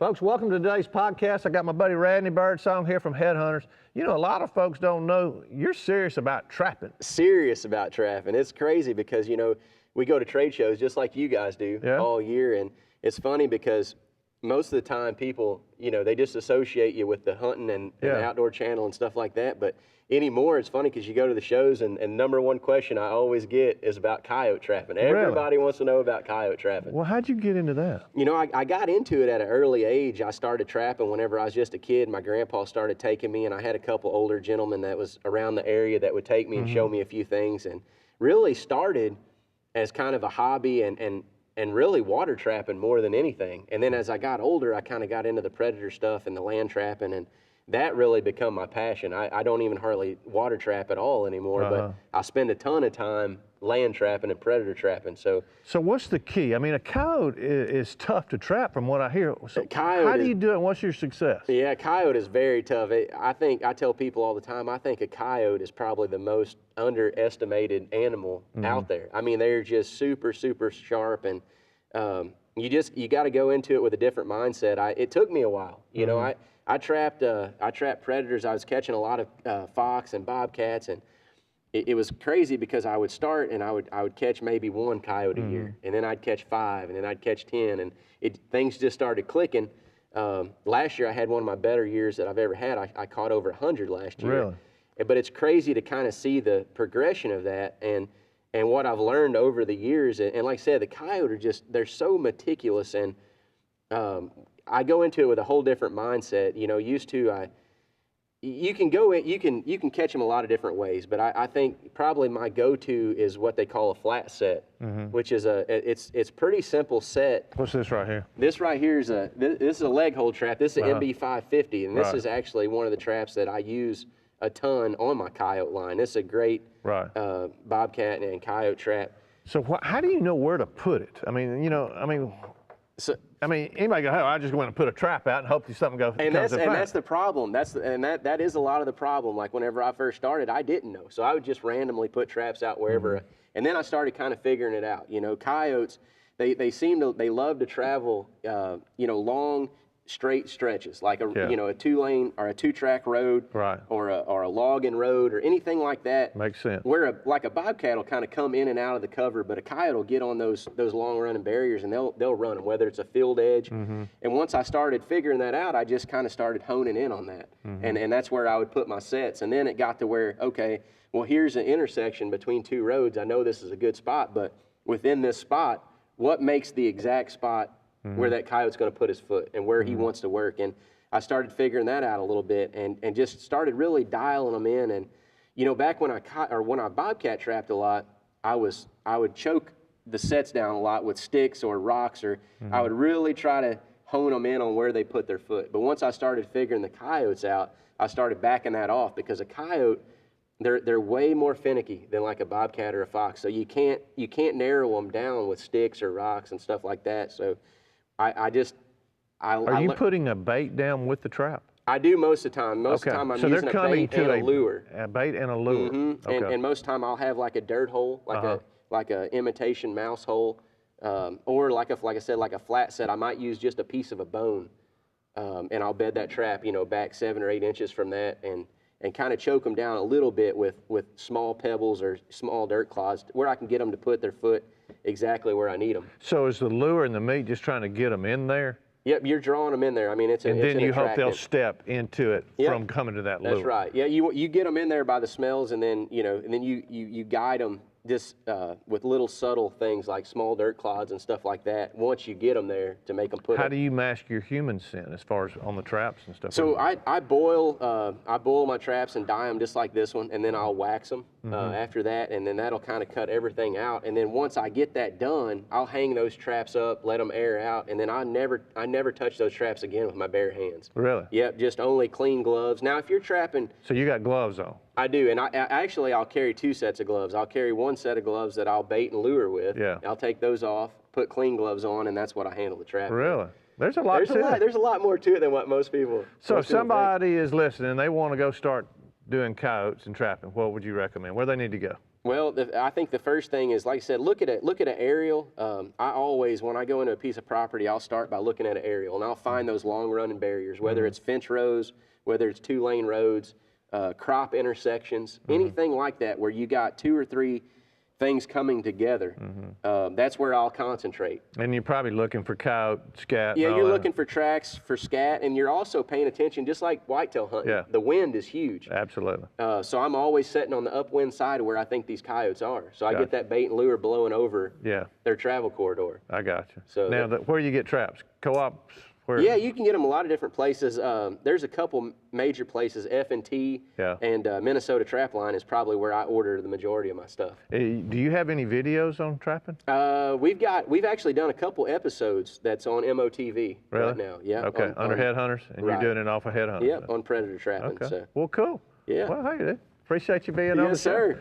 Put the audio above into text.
Folks, welcome to today's podcast. I got my buddy Radney Birdsong here from HeadHunters. You know, a lot of folks don't know you're serious about trapping. Serious about trapping. It's crazy because, you know, we go to trade shows just like you guys do all year. And it's funny because most of the time people, you know, they just associate you with the hunting and the outdoor channel and stuff like that. But anymore, it's funny because you go to the shows and number one question I always get is about coyote trapping. Everybody wants to know about coyote trapping. Well, how'd you get into that? You know, I got into it at an early age. I started trapping whenever I was just a kid. My grandpa started taking me, and I had a couple older gentlemen that was around the area that would take me and show me a few things, and really started as kind of a hobby and really water trapping more than anything. And then as I got older, I kind of got into the predator stuff and the land trapping, and that really become my passion. I don't even hardly water trap at all anymore, but I spend a ton of time land trapping and predator trapping. So what's the key? I mean, a coyote is tough to trap from what I hear. So how do you do it? What's your success? Yeah, coyote is very tough. I tell people all the time, I think a coyote is probably the most underestimated animal out there. I mean, they're just super, super sharp, and you got to go into it with a different mindset. It took me a while. You know, I trapped predators. I was catching a lot of fox and bobcats, and it was crazy because I would start and I would catch maybe one coyote a year, and then I'd catch 5, and then I'd catch 10, and things just started clicking. Last year I had one of my better years that I've ever had. I caught over 100 last year. Really? But it's crazy to kind of see the progression of that and what I've learned over the years. And like I said, the coyote they're so meticulous, and I go into it with a whole different mindset. You know, you can catch them a lot of different ways, but I think probably my go-to is what they call a flat set, which is it's pretty simple set. What's this right here? This right here is this is a leg hold trap. This is an MB 550, and this is actually one of the traps that I use a ton on my coyote line. This is a great bobcat and coyote trap. So how do you know where to put it? I mean, you know, anybody go, oh, I just go in and put a trap out and hope something goes. And that's the problem. That is a lot of the problem. Like whenever I first started, I didn't know, so I would just randomly put traps out wherever. And then I started kind of figuring it out. You know, coyotes, they love to travel, you know, long straight stretches, like you know, a 2-lane or a 2-track road, or a logging road or anything like that. Makes sense. Where like a bobcat will kind of come in and out of the cover, but a coyote will get on those long running barriers and they'll run them, whether it's a field edge. And once I started figuring that out, I just kind of started honing in on that, and that's where I would put my sets. And then it got to where, okay, well, here's an intersection between 2 roads. I know this is a good spot, but within this spot, what makes the exact spot where that coyote's going to put his foot and where he wants to work? And I started figuring that out a little bit, and just started really dialing them in. And you know, back when I bobcat trapped a lot, I would choke the sets down a lot with sticks or rocks, or I would really try to hone them in on where they put their foot. But once I started figuring the coyotes out, I started backing that off, because a coyote, they're way more finicky than like a bobcat or a fox. So you can't narrow them down with sticks or rocks and stuff like that. So Are you putting a bait down with the trap? I do most of the time. Most of the time I'm using a bait and a lure. A bait and a lure. And most of the time I'll have like a dirt hole, like a imitation mouse hole, or like I said, like a flat set. I might use just a piece of a bone, and I'll bed that trap, you know, back 7 or 8 inches from that, and kind of choke them down a little bit with small pebbles or small dirt clods, where I can get them to put their foot exactly where I need them. So is the lure and the meat just trying to get them in there? Yep, you're drawing them in there. I mean, and then you hope they'll step into it from coming to that lure. That's right. Yeah, you get them in there by the smells, and then you guide them just with little subtle things like small dirt clods and stuff like that. Once you get them there, to make them put. How do you mask your human scent as far as on the traps and stuff? So I boil my traps and dye them just like this one, and then I'll wax them after that, and then that'll kind of cut everything out. And then once I get that done, I'll hang those traps up, let them air out, and then I never touch those traps again with my bare hands. Really? Yep, just only clean gloves. Now, if you're trapping, so you got gloves on? I do, and I'll carry 2 sets of gloves. I'll carry one set of gloves that I'll bait and lure with. Yeah. I'll take those off, put clean gloves on, and that's what I handle the trap. Really? There's a lot to it. There's a lot more to it than what most people. So if somebody is listening, they want to go start doing coyotes and trapping, what would you recommend? Where do they need to go? Well, I think the first thing is, like I said, look at an aerial. I always, when I go into a piece of property, I'll start by looking at an aerial, and I'll find those long running barriers, whether it's fence rows, whether it's 2-lane roads, crop intersections, anything like that where you got 2 or 3 things coming together. That's where I'll concentrate. And you're probably looking for coyote, scat. Yeah, and all you're that. looking for tracks for scat, and you're also paying attention, just like whitetail hunting. Yeah. The wind is huge. Absolutely. So I'm always setting on the upwind side of where I think these coyotes are. So I Gotcha. get that bait and lure blowing over Yeah, their travel corridor. I got you. So now, where you get traps? Co-ops? Where? Yeah, you can get them a lot of different places. There's a couple major places. F&T Yeah. and Minnesota Trapline is probably where I order the majority of my stuff. Do you have any videos on trapping? We've actually done a couple episodes that's on MOTV right now. Yeah. Okay, under HeadHunters, and right. you're doing it off of HeadHunters. Yep, on predator trapping. Okay. So. Well, cool. Yeah. Well, hey, appreciate you being on the Yes, show. sir.